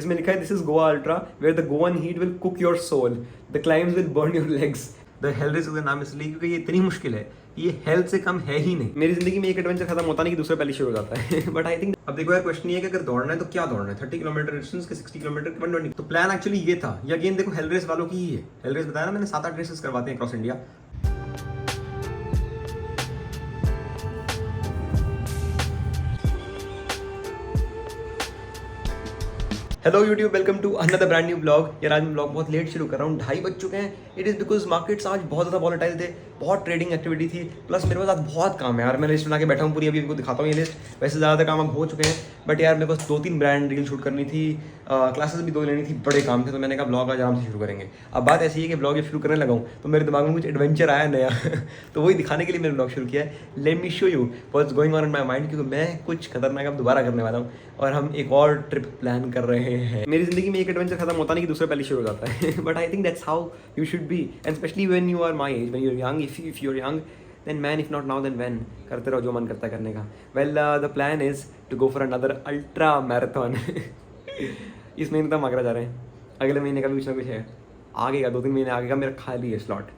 इसमें लिखा है this is Goa ultra where the Goan heat will cook your soul, the climbs will burn your legs. The hell race का नाम इसलिए क्योंकि ये इतनी मुश्किल है, ये हेल्थ से कम है ही नहीं। मेरी जिंदगी में एक एडवेंचर खत्म होता नहीं कि दूसरा पहले शुरू हो जाता है बट आई थिंक अब देखो यार, क्वेश्चन ये है कि अगर दौड़ना है तो क्या दौड़ना है, 30 किलोमीटर डिस्टेंस के 60 किलोमीटर 120। तो प्लान एक्चुअली ये था, ये अगेन देखो हेल रेस वालों की ही है। हेल रेस बताया ना मैंने, 7-8 रेसेस करवाते हैं across India. Hello YouTube, welcome to another brand new blog. यार आज मैं ब्लॉग बहुत लेट शुरू कर रहा हूँ, 2:30 बज चुके हैं। इट इज़ बिकॉज मार्केट्स आज बहुत ज़्यादा वॉलेटाइल थे, बहुत ट्रेडिंग एक्टिविटी थी, प्लस मेरे पास आज बहुत काम है यार। मैं लिस्ट बना के बैठा हूँ पूरी, अभी आपको दिखाता हूँ ये लिस्ट। वैसे ज़्यादातर काम अब हो चुके हैं बट यार मेरे पास 2-3 ब्रांड रील शूट करनी थी, क्लासेस भी 2 लेनी थी, बड़े काम थे। तो मैंने कहा ब्लॉग आज आराम से शुरू करेंगे। अब बात ऐसी है कि ब्लॉग जब शुरू करने लगा हूँ तो मेरे दिमाग में कुछ एडवेंचर आया नया तो वही दिखाने के लिए मैंने ब्लॉग शुरू किया है। Late me show you what's going on in my mind, क्योंकि मैं कुछ खतरनाक अब दोबारा करने वाला हूँ और हम एक और ट्रिप प्लान कर रहे हैं। मेरी जिंदगी में एक एडवेंचर खत्म होता नहीं कि दूसरा पहले शुरू हो जाता है but I think that's how you should be, and specially when you are my age, when you are young. If you are young then man, if not now then when. करते रहो जो मन करता है करने का। Well the plan is to go for another ultra marathon इस महीने तक आगरा जा रहे हैं, अगले महीने का भी कुछ ना कुछ है, आगे का 2-3 महीने आगे का मेरा खाली है स्लॉट।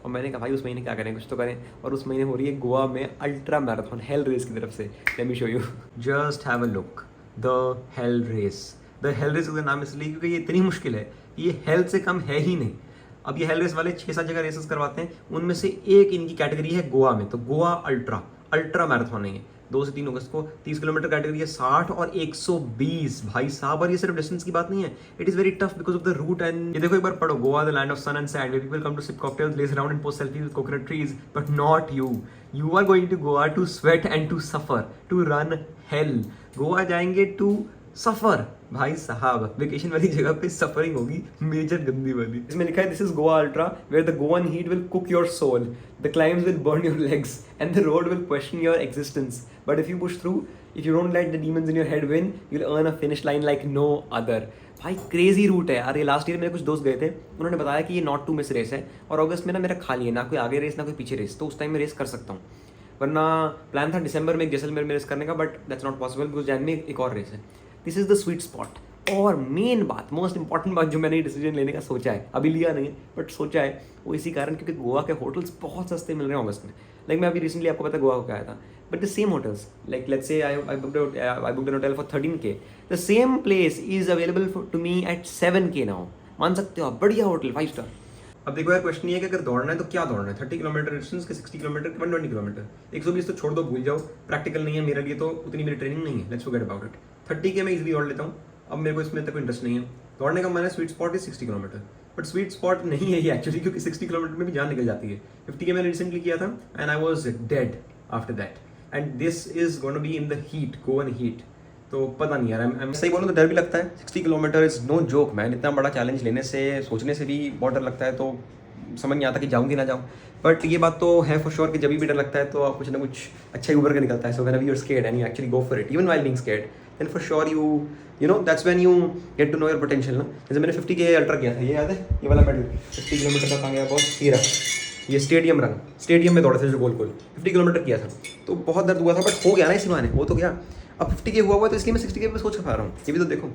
और मैंने कहा भाई उस महीने क्या करें, कुछ तो करें। और उस महीने हो रही है गोवा में अल्ट्रा मैराथन, हेल रेस की तरफ से। Let me show you, just have a look, the hell race. The hell race का नाम इसलिए क्योंकि ये इतनी मुश्किल है, ये हेल्थ से कम है ही नहीं। अब ये हेल रेस वाले 6-7 जगह रेसेस करवाते हैं, उनमें से एक इनकी कैटेगरी है गोवा में, तो गोवा अल्ट्रा मैराथन है ये। 2 से 3 अगस्त को 30 किलोमीटर कैटेगरी है, 60 और 120 भाई साहब। और ये सिर्फ डिस्टेंस की बात नहीं है, it is very tough because of the route. And ये देखो एक बार पढ़ो, Goa the land of sun and sand, where people come to sip cocktails, laze around and post selfies with coconut trees, but not you. You are going to Goa to sweat and to suffer, to run hell. Goa जाएंगे to सफर भाई साहब, vacation वाली जगह पे suffering होगी major गंदी वाली। इसमें लिखा है this is Goa ultra where the Goan heat will cook your soul, the climbs will burn your legs and the road will question your existence, but if you push through, if you don't let the demons in your head win, you will earn a finish line like no other. भाई crazy route है यार ये। Last year मेरे कुछ दोस्त गए थे, उन्होंने बताया कि ये नॉट टू मिस रेस है, और अगस्त में ना मेरा खाली है, ना कोई आगे रेस ना कोई पीछे रेस, तो उस टाइम में रेस कर सकता हूँ। वरना प्लान था दिसंबर में जैसलमेर में रेस करने का, but that's not possible because Jain में एक और रेस है। This is the sweet spot. और मेन बात, मोस्ट इंपॉर्टेंट बात जो मैंने डिसीजन लेने का सोचा है, अभी लिया नहीं है बट सोचा है, वो इसी कारण क्योंकि गोवा के होटल्स बहुत सस्ते मिल रहे हैं अगस्त में। लाइक मैं अभी रिसेंटली आपको पता है गोवा को आया था, but the same hotels, like let's say I booked an hotel for 13K, the same place is available to me at 7K now. मान सकते हो आप, बढ़िया होटल, 5 स्टार। अब देखो यार, क्वेश्चन ये है कि अगर दौड़ना है तो क्या दौड़ना है, 30 किलोमीटर डिस्टेंस के 60 किलोमीटर 120 किलोमीटर। 120 तो छोड़ दो, भूल जाओ, प्रैक्टिकल नहीं है मेरे लिए, तो उतनी मेरी ट्रेनिंग नहीं है, let's forget about it. 30K मैं इजीली दौड़ लेता हूँ, अब मेरे को इसमें तक इंटरेस्ट नहीं है। दौड़ने का मैंने स्वीट स्पॉट है 60 किलोमीटर, बट स्वीट स्पॉट नहीं है ये एक्चुअली, क्योंकि 60 किलोमीटर में भी जान निकल जाती है। 50K मैंने रिसेंटली किया था and I was dead after that, and this is going to be in the heat, Goan heat. तो पता नहीं यार, मैं सही बोलूँ तो डर भी लगता है। 60 kilometre is no joke man, इतना बड़ा चैलेंज लेने से, सोचने से भी बहुत डर लगता है, तो समझ नहीं आता कि जाऊँ कि ना जाऊँ। बट ये बात तो है फॉर श्योर कि जब भी डर लगता है तो कुछ ना कुछ अच्छा ही उभर के निकलता है। So whenever you are scared and you actually go for it, even while being scared, then for sure you know that's when you get to know your potential ना। जैसे मैंने 50K अल्ट्रा किया था, ये याद है, ये वाला मेडल 50 किलोमीटर का कहाँ गया बहुत, ये स्टेडियम रन, स्टेडियम में दौड़े थे जो गोल 50 किलोमीटर किया था, तो बहुत दर्द हुआ था बट हो गया ना इसी बहाने, हो तो गया। अब 50K हुआ है तो इसलिए मैं 60K पे सोच पा रहा हूँ, ये भी तो देखो।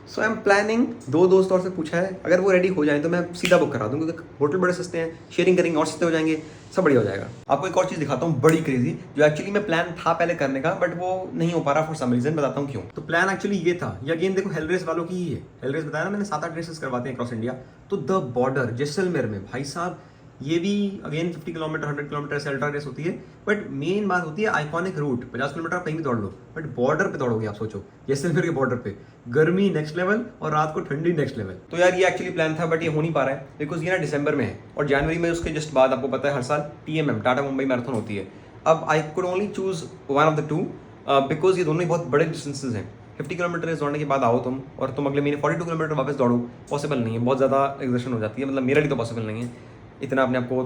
सो आई एम प्लानिंग, 2 दोस्त और से पूछा है, अगर वो रेडी हो जाए तो मैं सीधा बुक करा दूँ, क्योंकि होटल बड़े सस्ते हैं, शेयरिंग करेंगे और सस्ते हो जाएंगे, सब बढ़िया हो जाएगा। आपको एक और चीज़ दिखाता हूँ बड़ी क्रेजी, जो एक्चुअली मैं प्लान था पहले करने का बट वो नहीं हो पा रहा फॉर सम रीजन, बताता हूँ क्यों। तो प्लान एक्चुअली ये था, ये अगेन देखो हेल रेस वालों की ही है। हेल रेस बताया ना मैंने, 7-8 रेसेस करवाते हैं अक्रॉस इंडिया। तो द बॉर्डर जैसलमेर में भाई साहब, ये भी अगेन 50 किलोमीटर 100 किलोमीटर से अल्ट्रा रेस होती है, बट मेन बात होती है आइकॉनिक रूट। 50 किलोमीटर आप कहीं भी दौड़ लो, बट बॉर्डर पे दौड़ोगे आप, सोचो जैसलमेर के बॉर्डर पे, गर्मी नेक्स्ट लेवल और रात को ठंडी नेक्स्ट लेवल। तो यार ये एक्चुअली प्लान था बट ये हो नहीं पा रहा है, बिकॉज ये ना दिसंबर में है और जनवरी में उसके जस्ट बाद, आपको पता है हर साल TMM टाटा मुंबई मैराथन होती है। अब I could only choose one of the two, because ये दोनों ही बहुत बड़े डिस्टेंसेज हैं। 50 किलोमीटर दौड़ने के बाद आओ तुम और तुम अगले महीने 42 किलोमीटर वापस दौड़ो, पॉसिबल नहीं है, बहुत ज़्यादा एक्सर्शन हो जाती है, मतलब मेरे लिए तो पॉसिबल नहीं है, इतना अपने आपको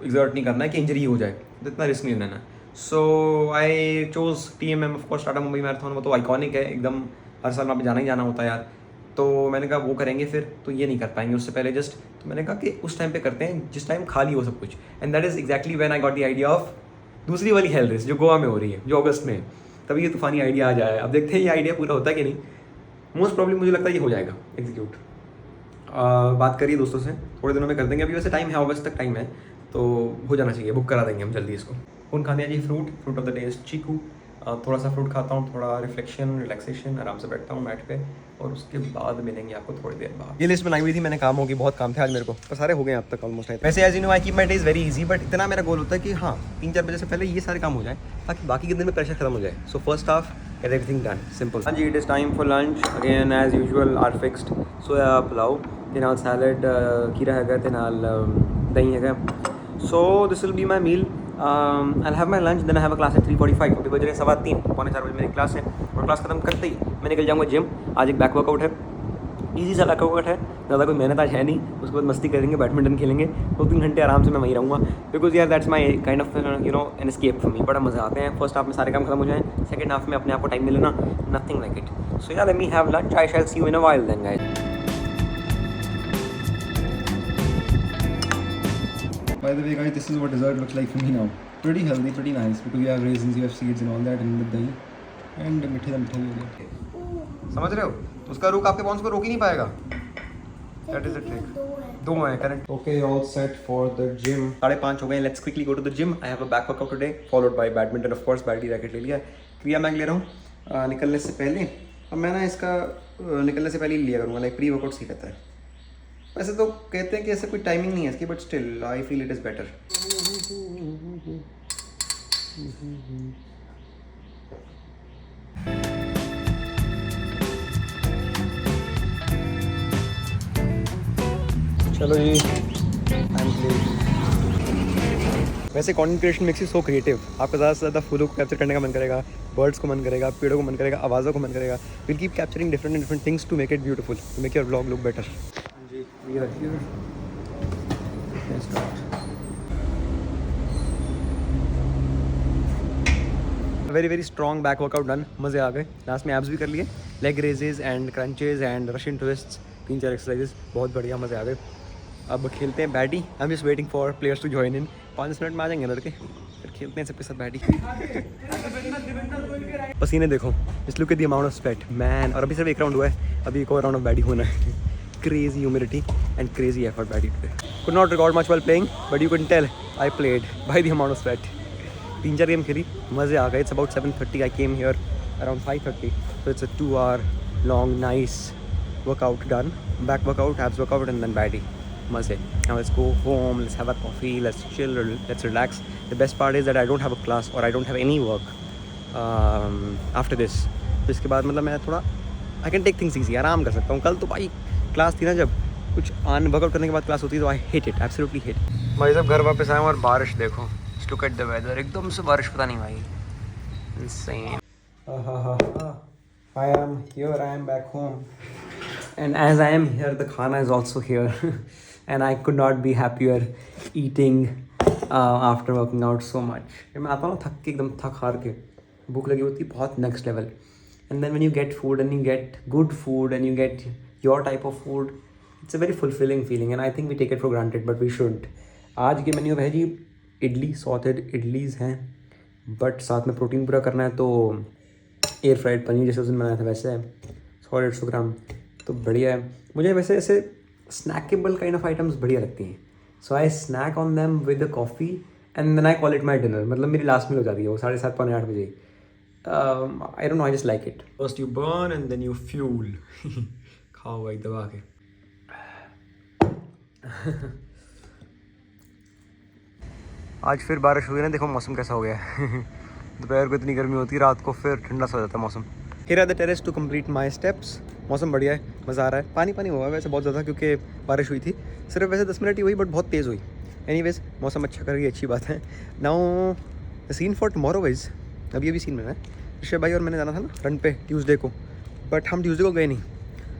एग्जर्ट नहीं करना है कि इंजरी हो जाए, तो इतना रिस्क नहीं लेना। So I chose TMM of course, Tata Mumbai marathon, वो तो आइकॉनिक है एकदम, हर साल वहाँ पे जाना ही जाना होता है यार। तो मैंने कहा वो करेंगे फिर, तो ये नहीं कर पाएंगे उससे पहले जस्ट, तो मैंने कहा कि उस टाइम पे करते हैं जिस टाइम खाली हो सब कुछ, and that is exactly when I got the idea of दूसरी वाली हेल रेस जो गोवा में हो रही है, जो अगस्त में है, तभी ये तूफानी आइडिया आ जाए। अब देखते हैं ये आइडिया पूरा होता है कि नहीं, मोस्ट प्रॉब्लम मुझे लगता है ये हो जाएगा एग्जीक्यूट। बात करिए दोस्तों से, थोड़े दिनों में कर देंगे। अभी वैसे टाइम है, अगस्त तक टाइम है, तो हो जाना चाहिए, बुक करा देंगे हम जल्दी इसको। कौन खाने जी? Fruit of the day is chikoo. थोड़ा सा फ्रूट खाता हूँ, थोड़ा रिफ्लेक्शन रिलैक्सेशन, आराम से बैठता हूँ मैट पे, और उसके बाद मिलेंगे आपको थोड़ी देर बाद। ये लिस्ट बनाई हुई थी मैंने, काम होगी, बहुत काम थे आज मेरे को, पर सारे हो गए अब तक ऑलमोस्ट। वैसे as you know I keep my day is very easy, but इतना मेरा गोल होता है कि हाँ 3-4 बजे से पहले ये सारे काम हो जाए, ताकि बाकी के दिन में प्रेशर खत्म हो जाए। So first half get everything done, simple. हाँ जी, it is time for lunch again as usual, are fixed. सोया पुलाव ते नाल सैलड, खीरा हैगा ते नाल दही हैगा। So this will be my meal. I'll have my lunch, then I have a class at 3:45. अभी बज रहे 3:15, 3:45 बजे मेरी क्लास है, और क्लास खत्म करते ही मैं निकल जाऊँगा जिम। आज एक बैक वर्कआउट है, ईजी सा वर्कआउट है, ज़्यादा कोई मेहनत आज है नहीं। उसके बाद मस्ती करेंगे, बैडमिंटन खेलेंगे, 2-3 घंटे आराम से मैं वहीं रहूँगा, बिकॉज यार that's my kind of you know an escape for me. बड़ा मज़ा आते हैं। फर्स्ट हाफ में सारे काम खत्म हो जाएँ, सेकंड हाफ में अपने आप को टाइम मिले ना, नथिंग लाइक इट। सो यार let me have lunch, I shall see you in a while then guys. By the way guys, this is what dessert looks like for me now. Pretty healthy, pretty nice, because you have raisins, you have seeds and all that, and the dahi and मीठे भी हो गया। समझ रहे हो? उसका रुख आपके बॉन्स को रोक ही नहीं पाएगा। That is the trick. 2 हैं correct. Okay, all set for the gym. 5:30 हो गए। Let's quickly go to the gym. I have a back workout today, followed by badminton of course. Betty racket ले लिया, क्रिया मैग ले रहा हूँ निकलने से पहले। अब मैं ना इसका निकलने से पहले ही लिया करूँगा, लाइक प्री वर्कआउट सही रहता है। वैसे तो कहते हैं कि ऐसे कोई टाइमिंग नहीं है इसकी, but still I feel it is better. चलो जी, आई एम प्लेइंग। वैसे content creation makes you so creative. आपका ज़्यादा से ज़्यादा फूलों को कैप्चर करने का मन करेगा, बर्ड्स को मन करेगा, पेड़ों को मन करेगा, आवाज़ों को मन करेगा। Will keep capturing different things to make it beautiful, to make your vlog look better. जी, we are here. Let's start. Very strong back workout done, मज़े आ गए। लास्ट में एब्स भी कर लिए, leg raises and crunches and Russian twists, 3-4 exercises, बहुत बढ़िया, मज़े आ गए। अब खेलते हैं बैटी। I am just waiting for players to join in. 5 minute में आ जाएंगे लड़के, फिर खेलते हैं सबके साथ बैटी। पसीने देखो, इस look at the amount of sweat man. और अभी सिर्फ एक राउंड हुआ है, अभी एक और राउंड ऑफ बैटी होना है। Crazy humidity and crazy effort बैटी today. Could not record much while playing, but you can tell I played by the amount of sweat. 3-4 game खेली, मज़े आ गए। It's about 7:30, I came here around 5:30, so it's a 2 hour long nice workout done. Back workout, abs workout, and then बैटी, मज़े। Now let's go home, let's have a coffee, let's chill, let's relax. The best part is that I don't have a class or I don't have any work after this. तो इसके बाद मतलब मैं थोड़ा I can take things easy, आराम कर सकता हूँ। कल तो भाई क्लास थी ना, जब कुछ वर्कआउट करने के बाद क्लास होती है तो I hate it, absolutely hate it। भाई साहब घर वापस आए और बारिश देखो, look at the weather, एकदम से बारिश, पता नहीं भाई, insane। I am here, I am back home, and as I am here, the khana is also here, and I could not be happier eating after working out so much। मैं आता हूँ थक के, एकदम थक हार के, भूख लगी होती है बहुत next level, and then when you get food and you get good food and you get your type of food, it's a very fulfilling feeling, and I think we take it for granted, but we shouldn't। आज के menu है जी idli, sautéed इडलीज़ हैं, but साथ में protein पूरा करना है, तो एयर फ्राइड पनीर जैसे उस दिन बनाया था वैसे है, 150 ग्राम, तो बढ़िया है। मुझे वैसे ऐसे स्नैकेबल काइंड ऑफ आइटम्स बढ़िया लगती हैं, so I snack on them with a coffee and then I call it my dinner. मतलब मेरी लास्ट मील हो जाती है वो 7:30 पौने 8 बजे। I don't know, I just like it. First you burn and then you fuel. खाओ भाई दबा के। आज फिर बारिश हुई ना, देखो मौसम कैसा हो गया है। दोपहर को इतनी गर्मी होती है, रात को फिर ठंडा सा हो जाता है मौसम। Here at the terrace to complete my steps. मौसम बढ़िया है, मज़ा आ रहा है। पानी हुआ है वैसे बहुत ज़्यादा, क्योंकि बारिश हुई थी। सिर्फ वैसे 10 मिनट ही हुई, बट बहुत तेज़ हुई। एनीवेज मौसम अच्छा कर गई, अच्छी बात है। Now the scene for tomorrow is, अभी सीन बना है। ऋषभ भाई और मैंने जाना था ना रन पे ट्यूसडे को, बट हम ट्यूसडे को गए नहीं,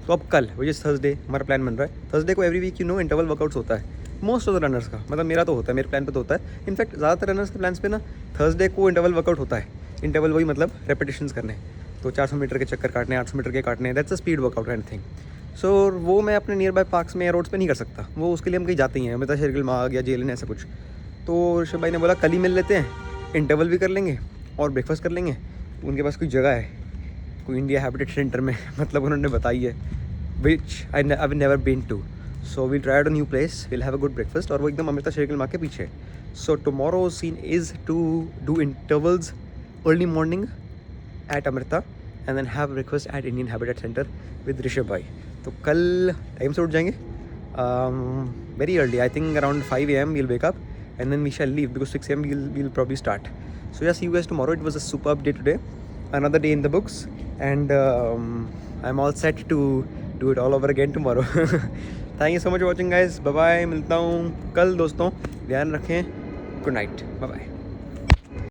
तो अब कल विच इज़ थर्सडे हमारा प्लान बन रहा है। थर्सडे को एवरी वीक इंटरवल वर्कआउट्स होता है मोस्ट ऑफ द रनर्स का, मतलब मेरा तो होता है, मेरे प्लान पे तो होता है। इनफैक्ट ज़्यादातर रनर्स के प्लान्स पे ना थर्सडे को इंटरवल वर्कआउट होता है। इंटरवल वही मतलब रेपिटेशंस करने, तो 400 मीटर के चक्कर काटने, 800 मीटर के काटने, that's a speed workout anything. So वो मैं अपने नियर बाय पार्क्स में या रोड्स पे नहीं कर सकता, वो उसके लिए हम कहीं जाते ही हैं, मतलब शेरगिल मार्ग या जेल ऐसा कुछ। तो ऋषभ भाई ने बोला कल ही मिल लेते हैं, इंटरवल भी कर लेंगे और ब्रेकफास्ट कर लेंगे। उनके पास कोई जगह है, कोई इंडिया हैबिटेट सेंटर में मतलब उन्होंने बताई है, which I never been to. So we try out a new place, will have a good breakfast, और वो एकदम अमृता शेर मार्ग के पीछे. So tomorrow scene is to do intervals early morning at Amrita and then have breakfast at Indian habitat centre with Rishabh भाई. तो कल time से उठ जाएंगे, very early, I think around 5 a.m. we'll wake up and then we shall leave because 6 a.m. we'll probably start. So yeah, see you guys tomorrow. It was a superb day today, another day in the books, and I'm all set to do it all over again tomorrow. Thank you so much for watching guys. Bye bye. मिलता हूँ कल दोस्तों, ध्यान रखें. Good night. Bye bye.